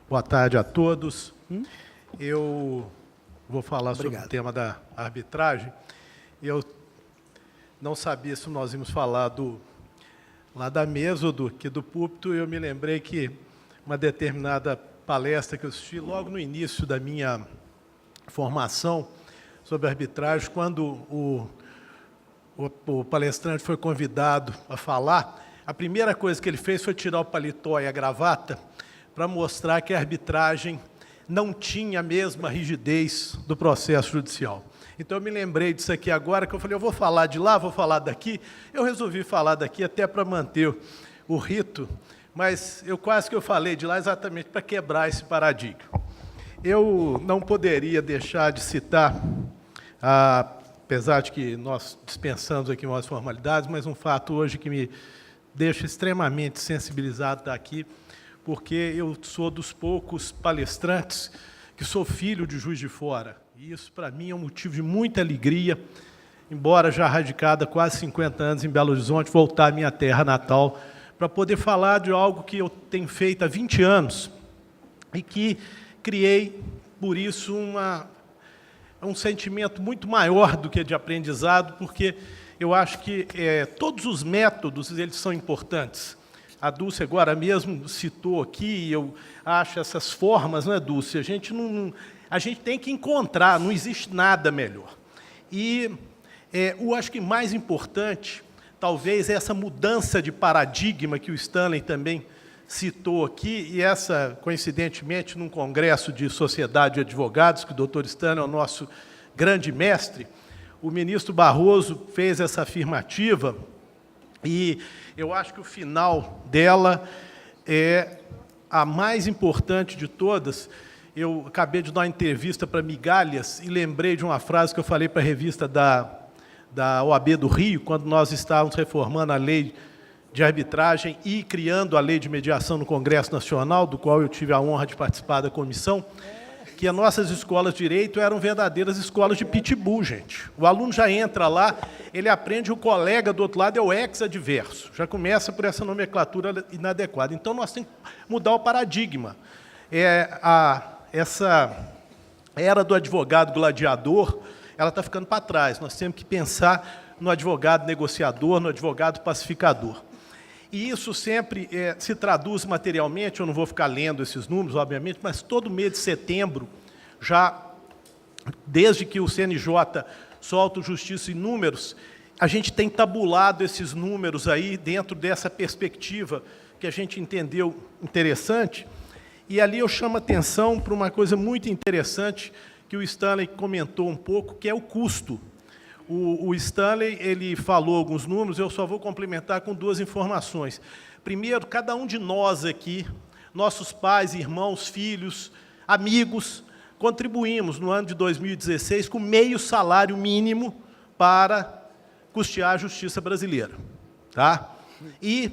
Boa tarde a todos. Eu vou falar sobre o tema da arbitragem. Eu não sabia se nós íamos falar lá da mesa ou aqui do púlpito. Eu me lembrei que uma determinada palestra que eu assisti logo no início da minha formação sobre arbitragem, quando o palestrante foi convidado a falar, a primeira coisa que ele fez foi tirar o paletó e a gravata para mostrar que a arbitragem não tinha a mesma rigidez do processo judicial. Então, eu me lembrei disso aqui agora, que eu falei, eu vou falar de lá, vou falar daqui. Eu resolvi falar daqui até para manter o rito, mas quase que eu falei de lá exatamente para quebrar esse paradigma. Eu não poderia deixar de citar, apesar de que nós dispensamos aqui umas formalidades, mas um fato hoje que me deixa extremamente sensibilizado estar aqui, porque eu sou dos poucos palestrantes que sou filho de Juiz de Fora. E isso, para mim, é um motivo de muita alegria, embora já radicada há quase 50 anos em Belo Horizonte, voltar à minha terra natal, para poder falar de algo que eu tenho feito há 20 anos e que criei, por isso, um sentimento muito maior do que de aprendizado, porque eu acho que todos os métodos eles são importantes. A Dulce agora mesmo citou aqui, eu acho essas formas, não é, Dulce? A gente tem que encontrar, não existe nada melhor. E eu acho que mais importante, talvez, é essa mudança de paradigma que o Stanley também citou aqui, e essa, coincidentemente, num congresso de sociedade de advogados, que o doutor Stanley é o nosso grande mestre, o ministro Barroso fez essa afirmativa, e eu acho que o final dela é a mais importante de todas. Eu acabei de dar uma entrevista para Migalhas e lembrei de uma frase que eu falei para a revista da OAB do Rio, quando nós estávamos reformando a lei de arbitragem e criando a lei de mediação no Congresso Nacional, do qual eu tive a honra de participar da comissão, que as nossas escolas de direito eram verdadeiras escolas de pitbull, gente. O aluno já entra lá, ele aprende, o colega do outro lado é o ex-adverso. Já começa por essa nomenclatura inadequada. Então, nós temos que mudar o paradigma. Essa era do advogado gladiador, ela está ficando para trás. Nós temos que pensar no advogado negociador, no advogado pacificador. E isso sempre se traduz materialmente, eu não vou ficar lendo esses números, obviamente, mas todo mês de setembro, já desde que o CNJ solta o Justiça em Números, a gente tem tabulado esses números aí dentro dessa perspectiva que a gente entendeu interessante. E ali eu chamo a atenção para uma coisa muito interessante que o Stanley comentou um pouco, que é o custo. O Stanley ele falou alguns números, eu só vou complementar com duas informações. Primeiro, cada um de nós aqui, nossos pais, irmãos, filhos, amigos, contribuímos no ano de 2016 com meio salário mínimo para custear a justiça brasileira. Tá? E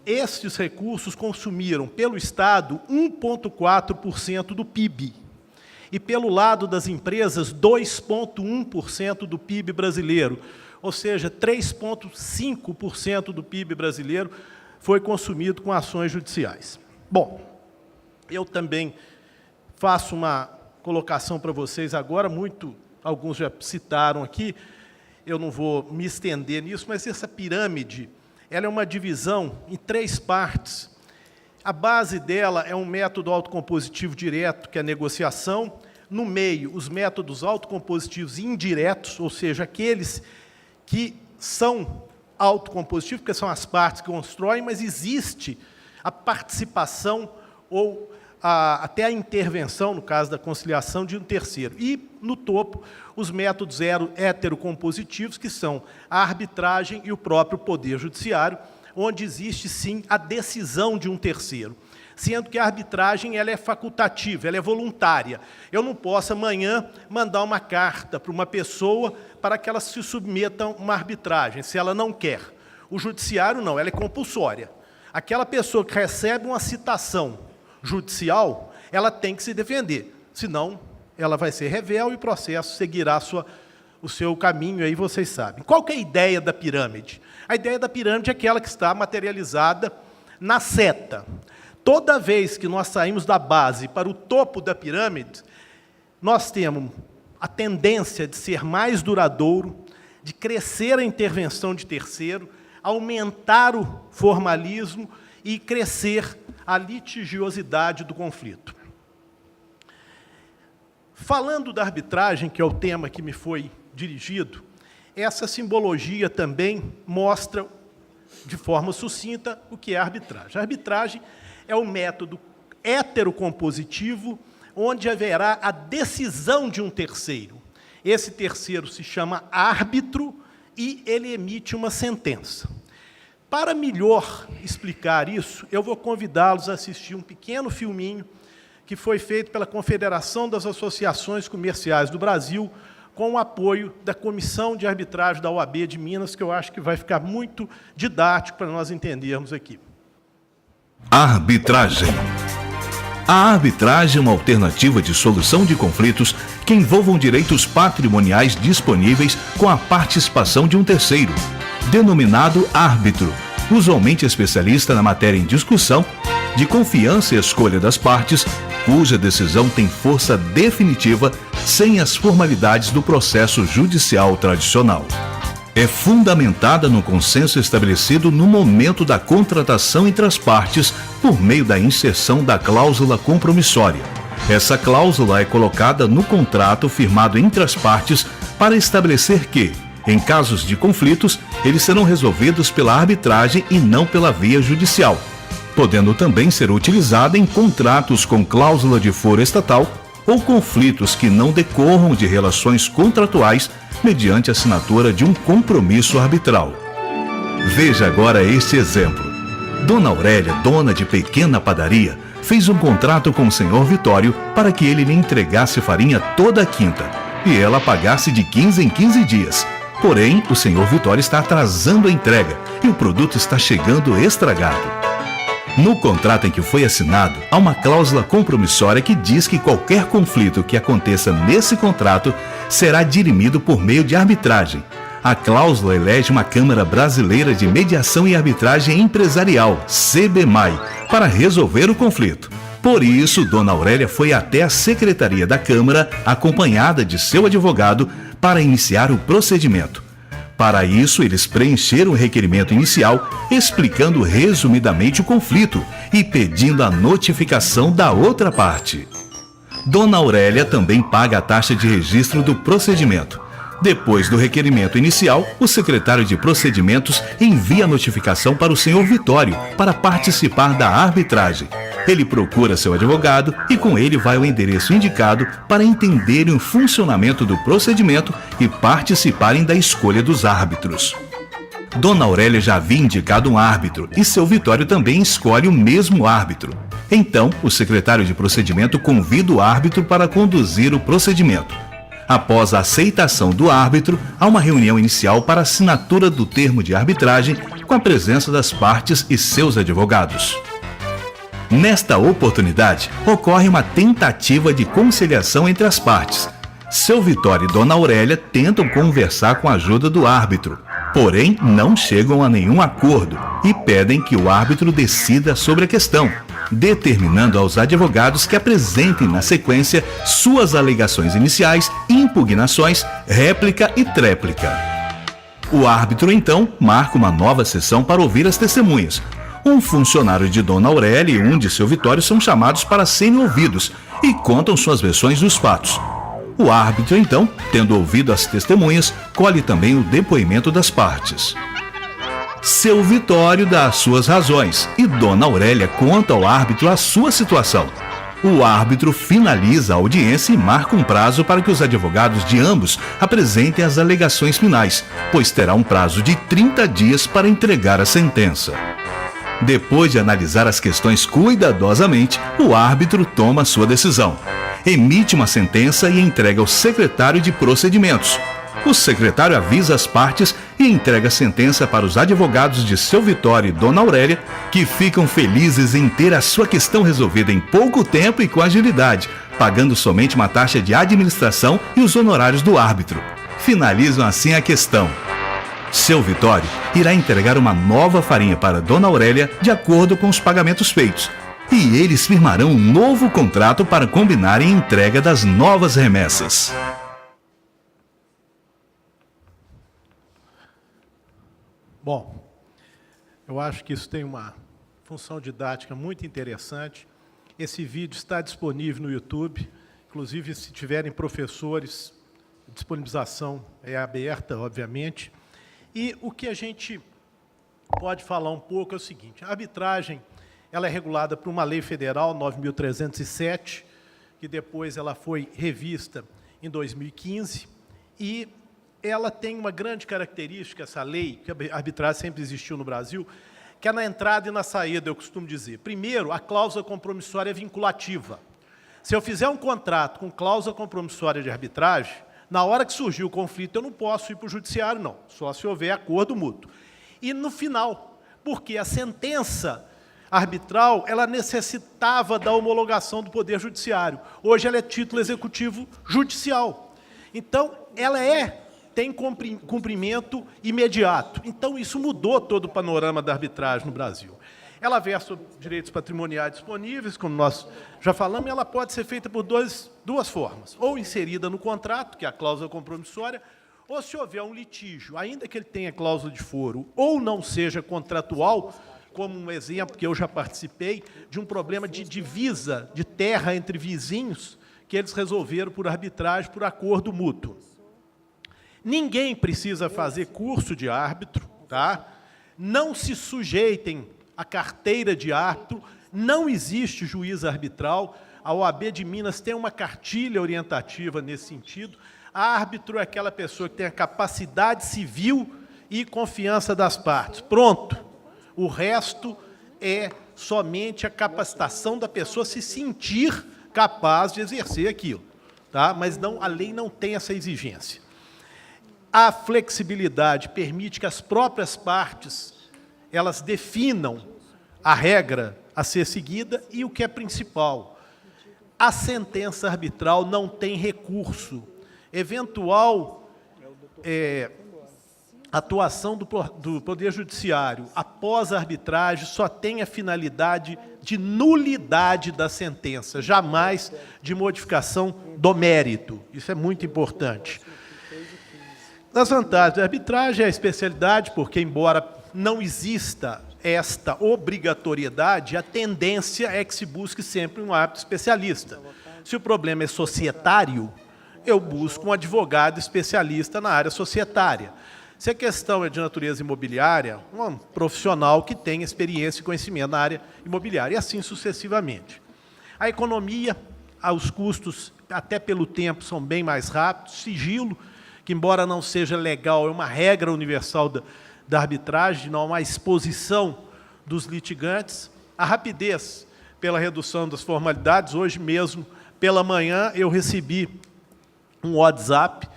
esses recursos consumiram, pelo Estado, 1,4% do PIB. E, pelo lado das empresas, 2,1% do PIB brasileiro, ou seja, 3,5% do PIB brasileiro foi consumido com ações judiciais. Bom, eu também faço uma colocação para vocês agora, alguns já citaram aqui, eu não vou me estender nisso, mas essa pirâmide, ela é uma divisão em 3 partes. A base dela é um método autocompositivo direto, que é a negociação. No meio, os métodos autocompositivos indiretos, ou seja, aqueles que são autocompositivos, porque são as partes que constroem, mas existe a participação ou até a intervenção, no caso da conciliação, de um terceiro. E, no topo, os métodos heterocompositivos, que são a arbitragem e o próprio poder judiciário, onde existe, sim, a decisão de um terceiro. Sendo que a arbitragem ela é facultativa, ela é voluntária. Eu não posso, amanhã, mandar uma carta para uma pessoa para que ela se submeta a uma arbitragem, se ela não quer. O judiciário, não, ela é compulsória. Aquela pessoa que recebe uma citação judicial, ela tem que se defender, senão ela vai ser rével e o processo seguirá o seu caminho, aí vocês sabem. Qual que é a ideia da pirâmide? A ideia da pirâmide é aquela que está materializada na seta. Toda vez que nós saímos da base para o topo da pirâmide, nós temos a tendência de ser mais duradouro, de crescer a intervenção de terceiro, aumentar o formalismo e crescer a litigiosidade do conflito. Falando da arbitragem, que é o tema que me foi dirigido, essa simbologia também mostra, de forma sucinta, o que é a arbitragem. A arbitragem é o método heterocompositivo, onde haverá a decisão de um terceiro. Esse terceiro se chama árbitro e ele emite uma sentença. Para melhor explicar isso, eu vou convidá-los a assistir um pequeno filminho que foi feito pela Confederação das Associações Comerciais do Brasil, com o apoio da Comissão de Arbitragem da OAB de Minas, que eu acho que vai ficar muito didático para nós entendermos aqui. Arbitragem. A arbitragem é uma alternativa de solução de conflitos que envolvam direitos patrimoniais disponíveis com a participação de um terceiro, denominado árbitro, usualmente especialista na matéria em discussão, de confiança e escolha das partes, cuja decisão tem força definitiva sem as formalidades do processo judicial tradicional. É fundamentada no consenso estabelecido no momento da contratação entre as partes por meio da inserção da cláusula compromissória. Essa cláusula é colocada no contrato firmado entre as partes para estabelecer que, em casos de conflitos, eles serão resolvidos pela arbitragem e não pela via judicial, podendo também ser utilizada em contratos com cláusula de foro estatal ou conflitos que não decorram de relações contratuais mediante a assinatura de um compromisso arbitral. Veja agora este exemplo. Dona Aurélia, dona de pequena padaria, fez um contrato com o senhor Vitório para que ele lhe entregasse farinha toda quinta e ela pagasse de 15 em 15 dias. Porém, o senhor Vitório está atrasando a entrega e o produto está chegando estragado. No contrato em que foi assinado, há uma cláusula compromissória que diz que qualquer conflito que aconteça nesse contrato será dirimido por meio de arbitragem. A cláusula elege uma Câmara Brasileira de Mediação e Arbitragem Empresarial, CBMAI, para resolver o conflito. Por isso, Dona Aurélia foi até a Secretaria da Câmara, acompanhada de seu advogado, para iniciar o procedimento. Para isso, eles preencheram o requerimento inicial, explicando resumidamente o conflito e pedindo a notificação da outra parte. Dona Aurélia também paga a taxa de registro do procedimento. Depois do requerimento inicial, o secretário de procedimentos envia a notificação para o senhor Vitório para participar da arbitragem. Ele procura seu advogado e com ele vai ao endereço indicado para entenderem o funcionamento do procedimento e participarem da escolha dos árbitros. Dona Aurélia já havia indicado um árbitro e seu Vitório também escolhe o mesmo árbitro. Então, o secretário de procedimento convida o árbitro para conduzir o procedimento. Após a aceitação do árbitro, há uma reunião inicial para assinatura do termo de arbitragem com a presença das partes e seus advogados. Nesta oportunidade, ocorre uma tentativa de conciliação entre as partes. Seu Vitório e Dona Aurélia tentam conversar com a ajuda do árbitro, porém não chegam a nenhum acordo e pedem que o árbitro decida sobre a questão, determinando aos advogados que apresentem na sequência suas alegações iniciais, impugnações, réplica e tréplica. O árbitro, então, marca uma nova sessão para ouvir as testemunhas. Um funcionário de Dona Aurélia e um de seu Vitório são chamados para serem ouvidos e contam suas versões dos fatos. O árbitro, então, tendo ouvido as testemunhas, colhe também o depoimento das partes. Seu Vitório dá as suas razões e Dona Aurélia conta ao árbitro a sua situação. O árbitro finaliza a audiência e marca um prazo para que os advogados de ambos apresentem as alegações finais, pois terá um prazo de 30 dias para entregar a sentença. Depois de analisar as questões cuidadosamente, o árbitro toma sua decisão. Emite uma sentença e entrega ao secretário de procedimentos. O secretário avisa as partes e entrega a sentença para os advogados de seu Vitório e Dona Aurélia, que ficam felizes em ter a sua questão resolvida em pouco tempo e com agilidade, pagando somente uma taxa de administração e os honorários do árbitro. Finalizam assim a questão. Seu Vitório irá entregar uma nova farinha para Dona Aurélia de acordo com os pagamentos feitos. e eles firmarão um novo contrato para combinarem a entrega das novas remessas. Bom, eu acho que isso tem uma função didática muito interessante. Esse vídeo está disponível no YouTube, inclusive se tiverem professores, a disponibilização é aberta, obviamente. E o que a gente pode falar um pouco é o seguinte: a arbitragem ela é regulada por uma lei federal, 9.307, que depois ela foi revista em 2015, e ela tem uma grande característica, essa lei, que a arbitragem sempre existiu no Brasil, que é na entrada e na saída, eu costumo dizer. Primeiro, a cláusula compromissória é vinculativa. Se eu fizer um contrato com cláusula compromissória de arbitragem, na hora que surgiu o conflito, eu não posso ir para o judiciário, não, só se houver acordo mútuo. E no final, porque a sentença arbitral, ela necessitava da homologação do Poder Judiciário. Hoje ela é título executivo judicial. Então, ela tem cumprimento imediato. Então, isso mudou todo o panorama da arbitragem no Brasil. Ela versa direitos patrimoniais disponíveis, como nós já falamos, e ela pode ser feita por duas formas. Ou inserida no contrato, que é a cláusula compromissória, ou se houver um litígio, ainda que ele tenha cláusula de foro, ou não seja contratual, como um exemplo que eu já participei, de um problema de divisa de terra entre vizinhos, que eles resolveram por arbitragem, por acordo mútuo. Ninguém precisa fazer curso de árbitro, tá? Não se sujeitem à carteira de árbitro, não existe juiz arbitral. A OAB de Minas tem uma cartilha orientativa nesse sentido. Árbitro é aquela pessoa que tem a capacidade civil e confiança das partes. Pronto. O resto é somente a capacitação da pessoa se sentir capaz de exercer aquilo, tá? Mas não, a lei não tem essa exigência. A flexibilidade permite que as próprias partes elas definam a regra a ser seguida e o que é principal. A sentença arbitral não tem recurso. Eventual atuação do Poder Judiciário após a arbitragem só tem a finalidade de nulidade da sentença, jamais de modificação do mérito. Isso é muito importante. Das vantagens da arbitragem, a especialidade, porque, embora não exista esta obrigatoriedade, a tendência é que se busque sempre um árbitro especialista. Se o problema é societário, eu busco um advogado especialista na área societária. Se a questão é de natureza imobiliária, um profissional que tem experiência e conhecimento na área imobiliária, e assim sucessivamente. A economia, os custos, até pelo tempo, são bem mais rápidos. Sigilo, que, embora não seja legal, é uma regra universal da arbitragem, não há uma exposição dos litigantes. A rapidez, pela redução das formalidades. Hoje mesmo, pela manhã, eu recebi um WhatsApp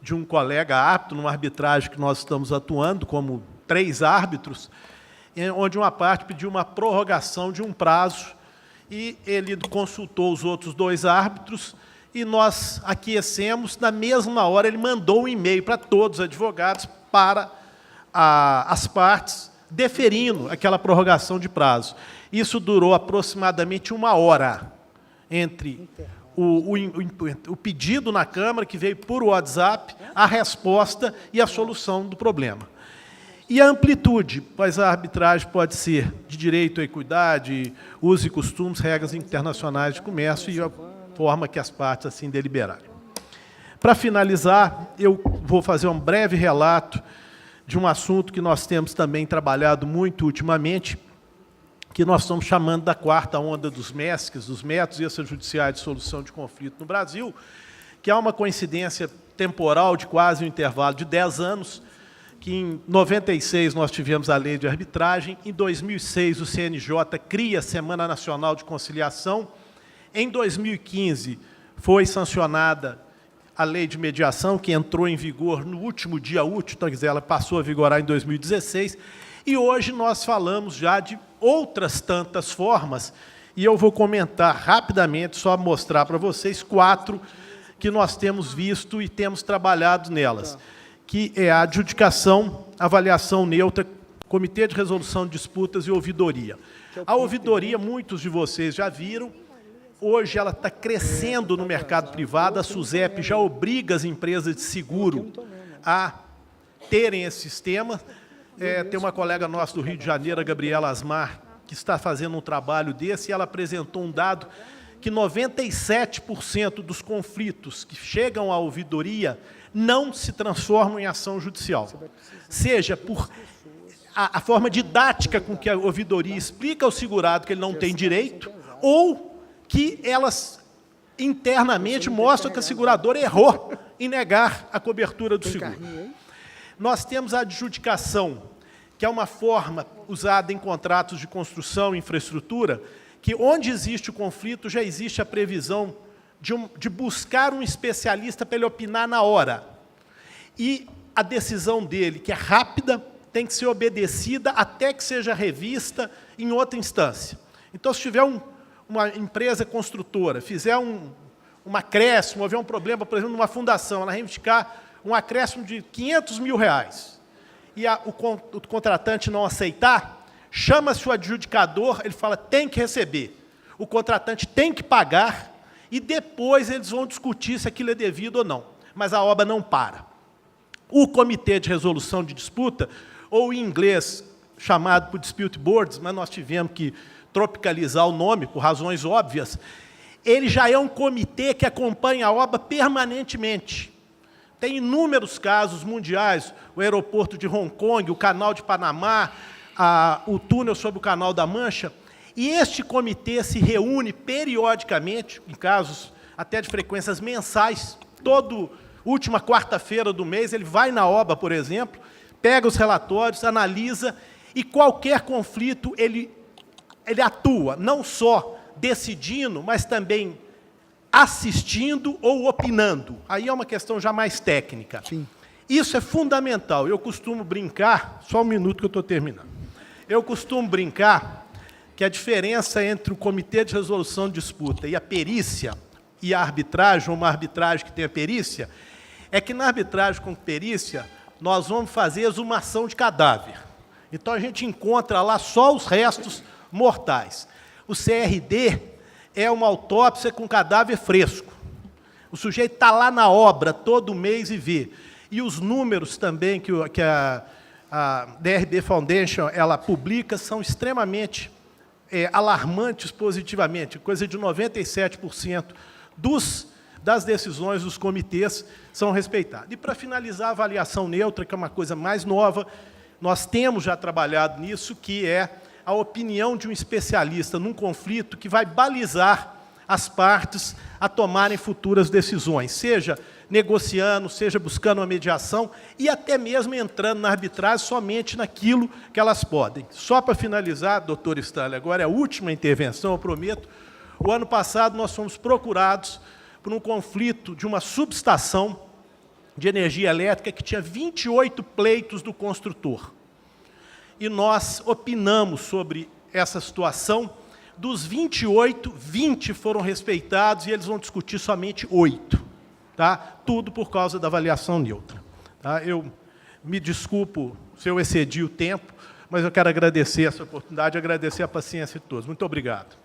de um colega árbitro, numa arbitragem que nós estamos atuando, como 3 árbitros, onde uma parte pediu uma prorrogação de um prazo, e ele consultou os outros 2 árbitros, e nós aquecemos. Na mesma hora, ele mandou um e-mail para todos os advogados, para as partes, deferindo aquela prorrogação de prazo. Isso durou aproximadamente 1 hora, entre o pedido na Câmara, que veio por WhatsApp, a resposta e a solução do problema. E a amplitude, pois a arbitragem pode ser de direito à equidade, usos e costumes, regras internacionais de comércio e a forma que as partes assim deliberarem. Para finalizar, eu vou fazer um breve relato de um assunto que nós temos também trabalhado muito ultimamente, que nós estamos chamando da 4ª onda dos MESCs, dos métodos extrajudiciais de solução de conflito no Brasil, que é uma coincidência temporal de quase um intervalo de 10 anos, que em 96 nós tivemos a lei de arbitragem, em 2006 o CNJ cria a Semana Nacional de Conciliação, em 2015 foi sancionada a lei de mediação, que entrou em vigor no último dia útil, então, quer dizer, ela passou a vigorar em 2016, e hoje nós falamos já de outras tantas formas, e eu vou comentar rapidamente, só mostrar para vocês 4 que nós temos visto e temos trabalhado nelas, que é a adjudicação, avaliação neutra Comitê de Resolução de Disputas e Ouvidoria. A ouvidoria, muitos de vocês já viram, hoje ela está crescendo no mercado privado, a SUSEP já obriga as empresas de seguro a terem esse sistema. Tem uma colega nossa do Rio de Janeiro, a Gabriela Asmar, que está fazendo um trabalho desse, e ela apresentou um dado que 97% dos conflitos que chegam à ouvidoria não se transformam em ação judicial. Seja por a forma didática com que a ouvidoria explica ao segurado que ele não tem direito, ou que elas internamente mostram que a seguradora errou em negar a cobertura do seguro. Nós temos a adjudicação, que é uma forma usada em contratos de construção e infraestrutura, que onde existe o conflito já existe a previsão de buscar um especialista para ele opinar na hora. E a decisão dele, que é rápida, tem que ser obedecida até que seja revista em outra instância. Então, se tiver uma empresa construtora, fizer um acréscimo, houver um problema, por exemplo, numa fundação, ela reivindicar um acréscimo de R$500 mil, e o contratante não aceitar, chama-se o adjudicador, ele fala, tem que receber. O contratante tem que pagar, e depois eles vão discutir se aquilo é devido ou não. Mas a obra não para. O Comitê de Resolução de Disputa, ou em inglês chamado por Dispute Boards, mas nós tivemos que tropicalizar o nome, por razões óbvias, ele já é um comitê que acompanha a obra permanentemente. Tem inúmeros casos mundiais, o aeroporto de Hong Kong, o canal de Panamá, o túnel sobre o Canal da Mancha, e este comitê se reúne periodicamente, em casos até de frequências mensais, toda última quarta-feira do mês, ele vai na obra, por exemplo, pega os relatórios, analisa, e qualquer conflito ele atua, não só decidindo, mas também assistindo ou opinando. Aí é uma questão já mais técnica. Sim. Isso é fundamental. Eu costumo brincar, só um minuto que eu estou terminando. Eu costumo brincar que a diferença entre o Comitê de Resolução de Disputa e a perícia, e a arbitragem, ou uma arbitragem que tem a perícia, é que na arbitragem com perícia, nós vamos fazer exumação de cadáver. Então, a gente encontra lá só os restos mortais. O CRD é uma autópsia com cadáver fresco. O sujeito está lá na obra todo mês e vê. E os números também que a DRB Foundation ela publica são extremamente alarmantes positivamente. Coisa de 97% das decisões dos comitês são respeitadas. E, para finalizar, a avaliação neutra, que é uma coisa mais nova, nós temos já trabalhado nisso, que é a opinião de um especialista num conflito que vai balizar as partes a tomarem futuras decisões, seja negociando, seja buscando uma mediação e até mesmo entrando na arbitragem somente naquilo que elas podem. Só para finalizar, doutor Stanley, agora é a última intervenção, eu prometo. O ano passado nós fomos procurados por um conflito de uma subestação de energia elétrica que tinha 28 pleitos do construtor. E nós opinamos sobre essa situação. Dos 28, 20 foram respeitados e eles vão discutir somente 8. Tá? Tudo por causa da avaliação neutra. Tá? Eu me desculpo se eu excedi o tempo, mas eu quero agradecer essa oportunidade e agradecer a paciência de todos. Muito obrigado.